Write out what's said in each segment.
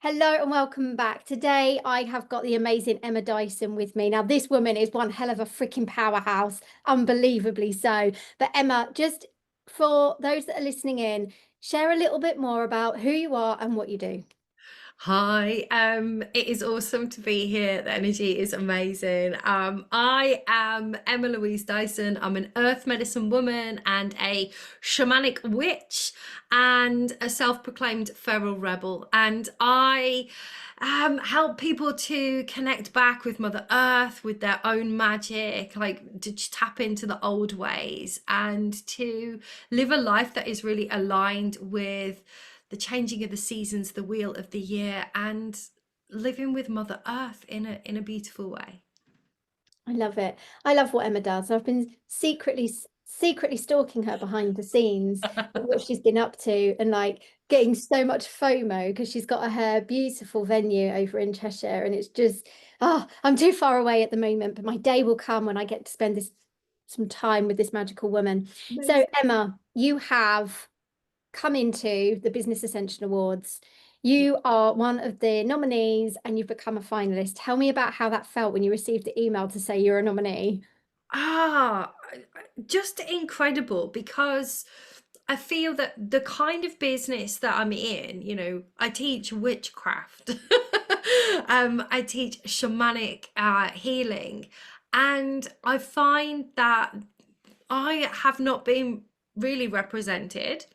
Hello and welcome back. Today I have got the amazing Emma Dyson with me. Now, this woman is one hell of a freaking powerhouse, unbelievably so. But Emma, just for those that are listening in, share a little bit more about who you are and what you do. Hi, it is awesome to be here. The energy is amazing. I am Emma Louise Dyson. I'm an earth medicine woman and a shamanic witch and a self-proclaimed feral rebel. And I help people to connect back with Mother Earth, with their own magic, like to tap into the old ways and to live a life that is really aligned with the changing of the seasons, the wheel of the year, and living with Mother Earth in a beautiful way. I love it. I love what Emma does. I've been secretly stalking her behind the scenes of what she's been up to and like getting so much FOMO because she's got her beautiful venue over in Cheshire and it's just I'm too far away at the moment, but my day will come when I get to spend this some time with this magical woman. So Amazing. Emma, you have come into the Business Ascension Awards. You are one of the nominees and you've become a finalist. Tell me about how that felt when you received the email to say you're a nominee. Ah, just incredible because I feel that the kind of business that I'm in, I teach witchcraft. I teach shamanic healing, and I find that I have not been really represented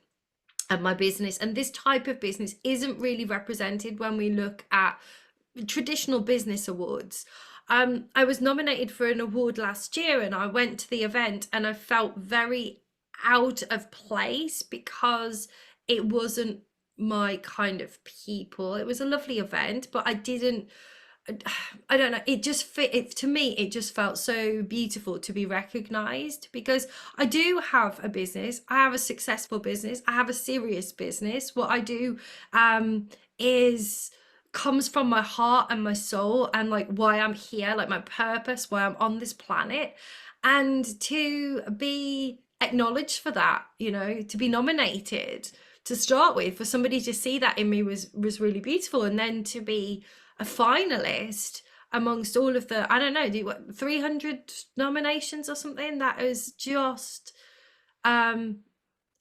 and my business, and this type of business isn't really represented when we look at traditional business awards. I was nominated for an award last year and I went to the event and I felt very out of place because it wasn't my kind of people. It was a lovely event, but I don't know, it just fit it to me. It just felt so beautiful to be recognized because I do have a business. I have a successful business. I have a serious business. What I do is comes from my heart and my soul and like why I'm here, like my purpose, why I'm on this planet. And to be acknowledged for that, to be nominated to start with, for somebody to see that in me was really beautiful. And then to be a finalist amongst all of the, I don't know, 300 nominations or something, that is just um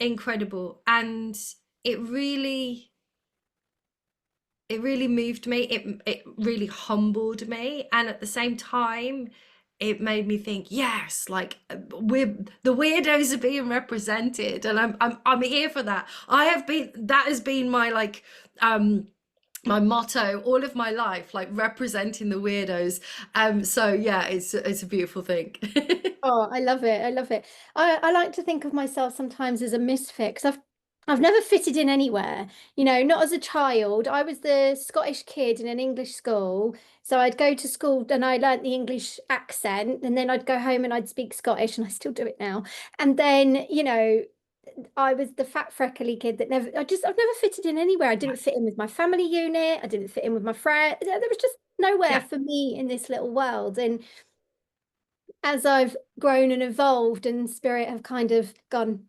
incredible. And it really it really moved me. It really humbled me, and at the same time it made me think, yes, like we're the weirdos are being represented, and I'm here for that. That has been my like my motto all of my life, like representing the weirdos. So yeah, it's a beautiful thing. Oh, I love it. I love it. I like to think of myself sometimes as a misfit because I've never fitted in anywhere. Not as a child. I was the Scottish kid in an English school. So I'd go to school and I learnt the English accent, and then I'd go home and I'd speak Scottish, and I still do it now. And then, I was the fat freckly kid that I've never fitted in anywhere. I didn't fit in with my family unit. I didn't fit in with my friend. There was just nowhere Yeah, for me in this little world. And as I've grown and evolved and spirit have kind of gone,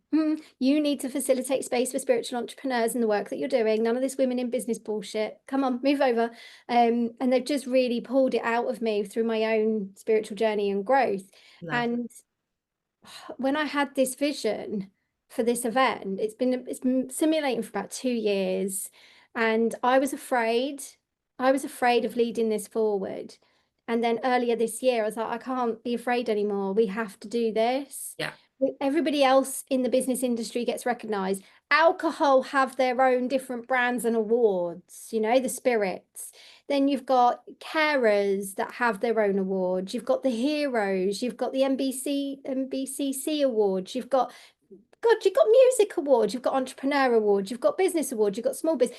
you need to facilitate space for spiritual entrepreneurs in the work that you're doing. None of this women in business bullshit. Come on, move over. And they've just really pulled it out of me through my own spiritual journey and growth. love. And when I had this vision for this event, it's been simulating for about 2 years, and I was afraid. I was afraid of leading this forward. And then earlier this year, I was like, I can't be afraid anymore. We have to do this. Yeah, Everybody else in the business industry gets recognized. Alcohol have their own different brands and awards, the spirits. Then you've got carers that have their own awards. You've got the heroes. You've got the MBCC awards. You've got music awards. You've got entrepreneur awards. You've got business awards. You've got small business.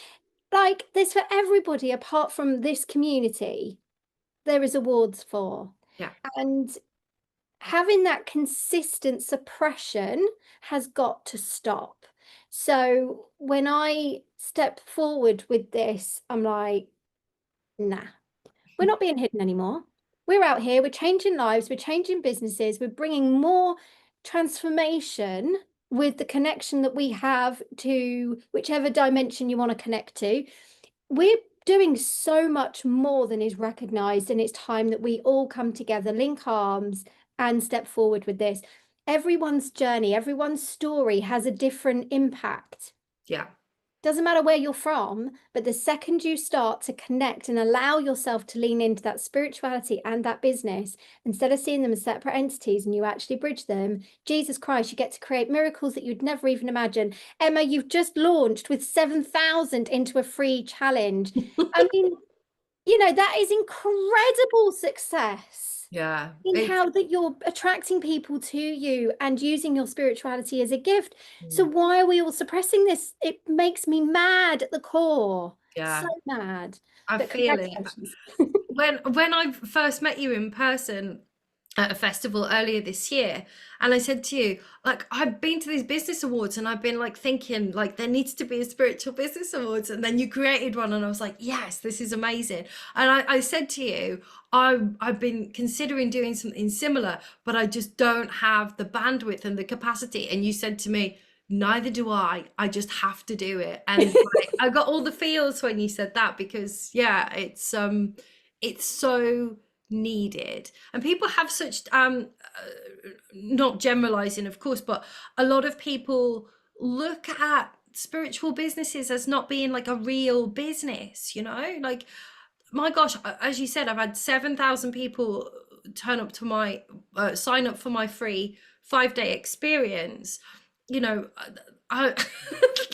Like there's for everybody apart from this community, there is awards for. yeah. And having that consistent suppression has got to stop. So when I step forward with this, I'm like, nah, we're not being hidden anymore. We're out here, we're changing lives, we're changing businesses, we're bringing more transformation with the connection that we have to whichever dimension you want to connect to. We're doing so much more than is recognized. And it's time that we all come together, link arms, and step forward with this. Everyone's journey, everyone's story has a different impact. Yeah. Doesn't matter where you're from, but the second you start to connect and allow yourself to lean into that spirituality and that business, instead of seeing them as separate entities and you actually bridge them, Jesus Christ, you get to create miracles that you'd never even imagine. Emma, you've just launched with 7,000 into a free challenge. I mean, that is incredible success Yeah. in It's how that you're attracting people to you and using your spirituality as a gift. So why are we all suppressing this? It makes me mad at the core. So yeah, mad. I But feel it. congratulations. When I first met you in person at a festival earlier this year, and I said to you, like, I've been to these business awards and I've been like thinking like there needs to be a spiritual business awards, and then you created one and I was like, yes, this is amazing. And I said to you, I've been considering doing something similar, but I just don't have the bandwidth and the capacity. And you said to me, neither do I just have to do it. And like, I got all the feels when you said that, because yeah, it's so needed. And people have such not generalizing of course, but a lot of people look at spiritual businesses as not being like a real business, like, my gosh, as you said, I've had 7,000 people turn up to my sign up for my free 5-day experience. You know, I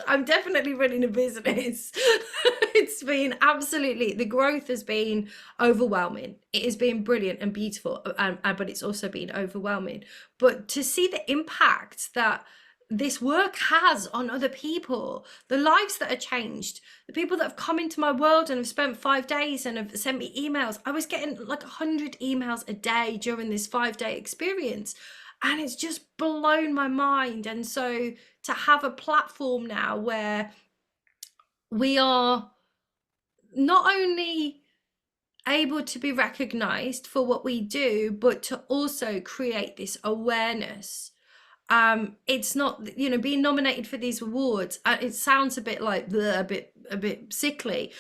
I'm definitely running a business. It's been absolutely, the growth has been overwhelming. It has been brilliant and beautiful, but it's also been overwhelming. But to see the impact that this work has on other people, the lives that are changed, the people that have come into my world and have spent 5 days and have sent me emails. I was getting like 100 emails a day during this 5-day experience, and it's just blown my mind. And so to have a platform now where we are not only able to be recognized for what we do, but to also create this awareness. It's not, being nominated for these awards, it sounds a bit like bleh, a bit sickly,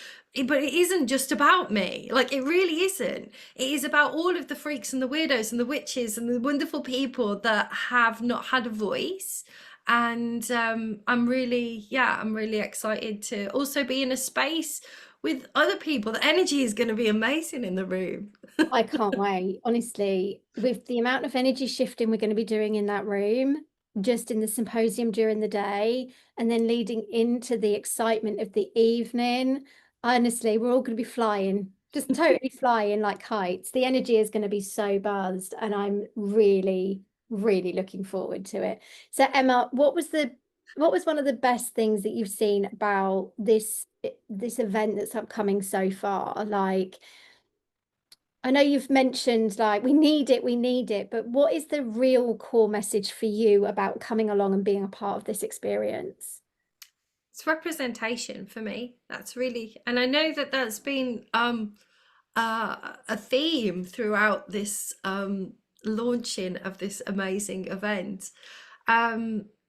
but it isn't just about me. Like, it really isn't. It is about all of the freaks and the weirdos and the witches and the wonderful people that have not had a voice. And I'm really excited to also be in a space with other people. The energy is going to be amazing in the room. I can't wait. Honestly, with the amount of energy shifting we're going to be doing in that room, just in the symposium during the day, and then leading into the excitement of the evening, honestly, we're all going to be flying, just totally flying like kites. The energy is going to be so buzzed, and I'm really, really looking forward to it. So, Emma, what was one of the best things that you've seen about this event that's upcoming so far? Like, I know you've mentioned like we need it, but what is the real core message for you about coming along and being a part of this experience? It's representation for me. That's really, and I know that that's been a theme throughout this launching of this amazing event.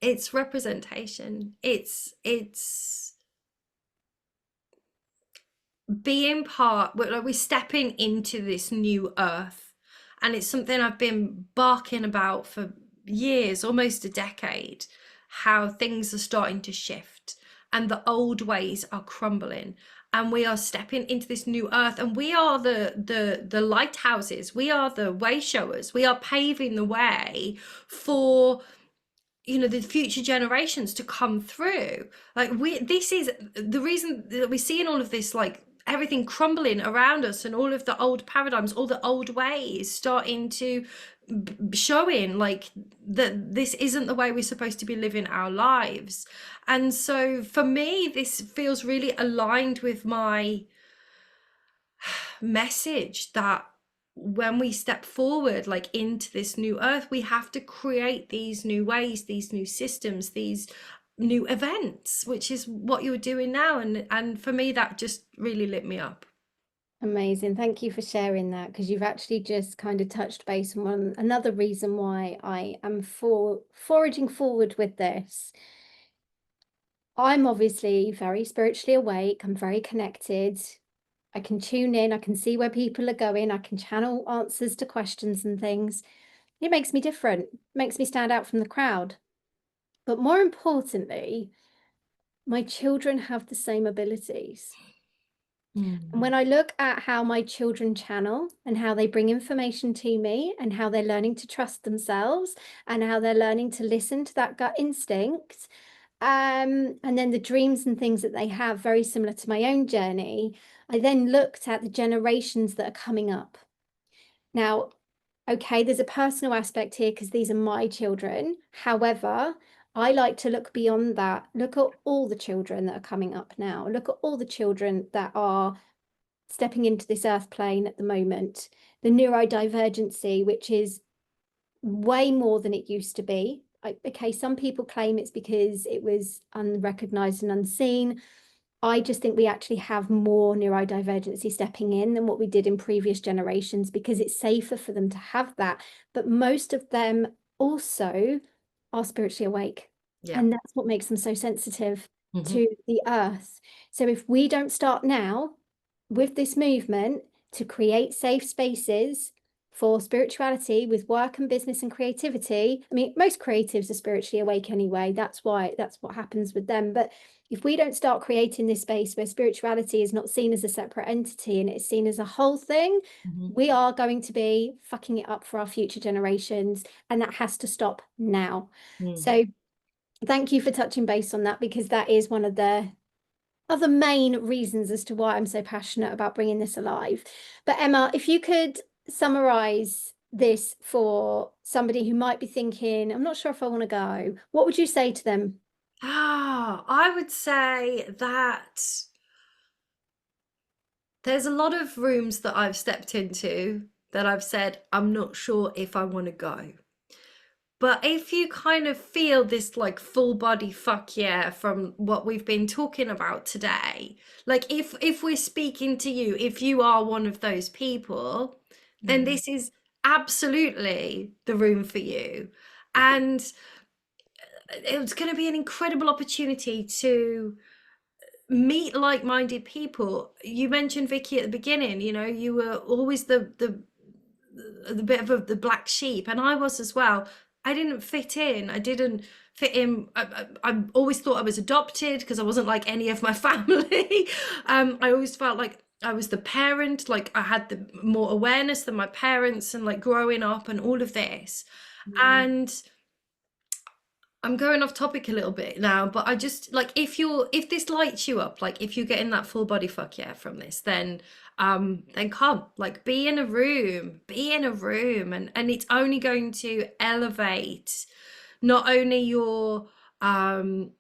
It's representation. It's being part, we're stepping into this new earth, and it's something I've been barking about for years, almost a decade, how things are starting to shift and the old ways are crumbling, and we are stepping into this new earth, and we are the lighthouses, we are the way showers, we are paving the way for the future generations to come through. Like, this is the reason that we're seeing all of this, like everything crumbling around us, and all of the old paradigms, all the old ways starting to showing like that this isn't the way we're supposed to be living our lives. And so for me, this feels really aligned with my message that when we step forward like into this new earth, we have to create these new ways, these new systems, these new events, which is what you're doing now. And for me, that just really lit me up. Amazing. Thank you for sharing that, because you've actually just kind of touched base on another reason why I am foraging forward with this. I'm obviously very spiritually awake. I'm very connected. I can tune in, I can see where people are going, I can channel answers to questions and things. It makes me different, makes me stand out from the crowd. But more importantly, my children have the same abilities. And Mm. when I look at how my children channel and how they bring information to me and how they're learning to trust themselves and how they're learning to listen to that gut instinct, and then the dreams and things that they have, very similar to my own journey, I then looked at the generations that are coming up. Now, okay, there's a personal aspect here because these are my children. However, I like to look beyond that. Look at all the children that are coming up now. Look at all the children that are stepping into this earth plane at the moment. The neurodivergency, which is way more than it used to be. Okay, some people claim it's because it was unrecognized and unseen. I just think we actually have more neurodivergency stepping in than what we did in previous generations because it's safer for them to have that. But most of them also are spiritually awake. Yeah. And that's what makes them so sensitive Hmm. to the earth. So if we don't start now with this movement to create safe spaces for spirituality with work and business and creativity, I mean, most creatives are spiritually awake anyway. That's why that's what happens with them. But if we don't start creating this space where spirituality is not seen as a separate entity and it's seen as a whole thing, Hmm. we are going to be fucking it up for our future generations. And that has to stop now. Mm. So thank you for touching base on that because that is one of the other main reasons as to why I'm so passionate about bringing this alive. But Emma, if you could summarize this for somebody who might be thinking, I'm not sure if I want to go, what would you say to them? I would say that there's a lot of rooms that I've stepped into that I've said, I'm not sure if I want to go. But if you kind of feel this like full body fuck yeah from what we've been talking about today, like if we're speaking to you, if you are one of those people, then Mm. this is absolutely the room for you. And it's going to be an incredible opportunity to meet like-minded people. You mentioned Vicky at the beginning, you know, you were always the bit of the black sheep, and I was as well. I didn't fit in. I didn't fit in. I always thought I was adopted because I wasn't like any of my family. I always felt like I was the parent, like I had the more awareness than my parents, and like growing up and all of this. Mm. And I'm going off topic a little bit now, but I just like if this lights you up, like if you're getting that full body fuck yeah from this, then come, like be in a room, and it's only going to elevate not only um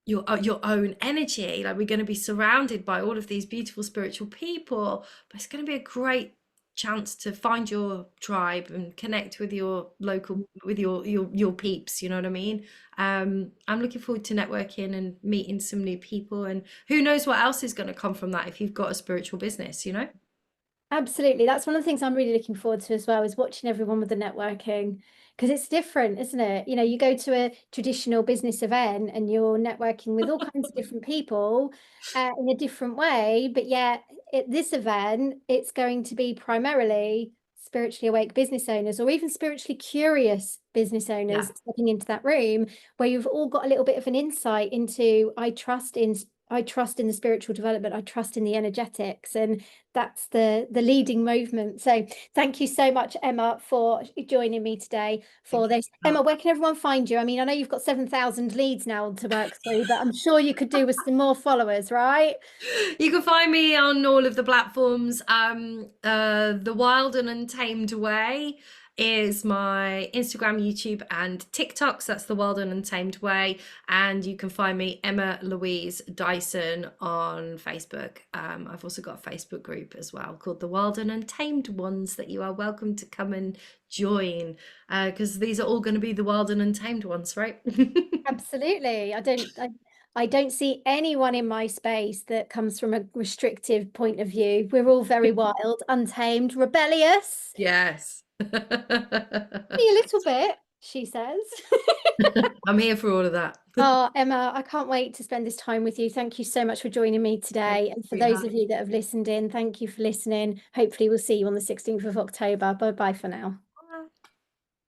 your own energy, like we're going to be surrounded by all of these beautiful spiritual people, but it's going to be a great chance to find your tribe and connect with your local, with your peeps, you know what I mean. I'm looking forward to networking and meeting some new people, and who knows what else is going to come from that if you've got a spiritual business, you know. Absolutely. That's one of the things I'm really looking forward to as well, is watching everyone with the networking because it's different, isn't it? You know, you go to a traditional business event and you're networking with all kinds of different people in a different way, but yet at this event, it's going to be primarily spiritually awake business owners or even spiritually curious business Yeah. owners stepping into that room where you've all got a little bit of an insight into I trust in the spiritual development, I trust in the energetics, and that's the leading movement. So thank you so much, Emma, for joining me today for Thank you. this. Emma, where can everyone find you? I mean, I know you've got 7,000 leads now to work through, but I'm sure you could do with some more followers, right? You can find me on all of the platforms. The Wild and Untamed Way is my Instagram, YouTube, and TikTok. So that's The Wild and Untamed Way. And you can find me, Emma Louise Dyson, on Facebook. I've also got a Facebook group as well called The Wild and Untamed Ones that you are welcome to come and join, because these are all going to be the wild and untamed ones, right? Absolutely. I don't see anyone in my space that comes from a restrictive point of view. We're all very wild, untamed, rebellious. Yes. Me a little bit. she says. I'm here for all of that. Oh, Emma, I can't wait to spend this time with you. Thank you so much for joining me Thanks, today. And for those sweetheart. of you that have listened in, thank you for listening. Hopefully, we'll see you on the 16th of October. Bye bye for now.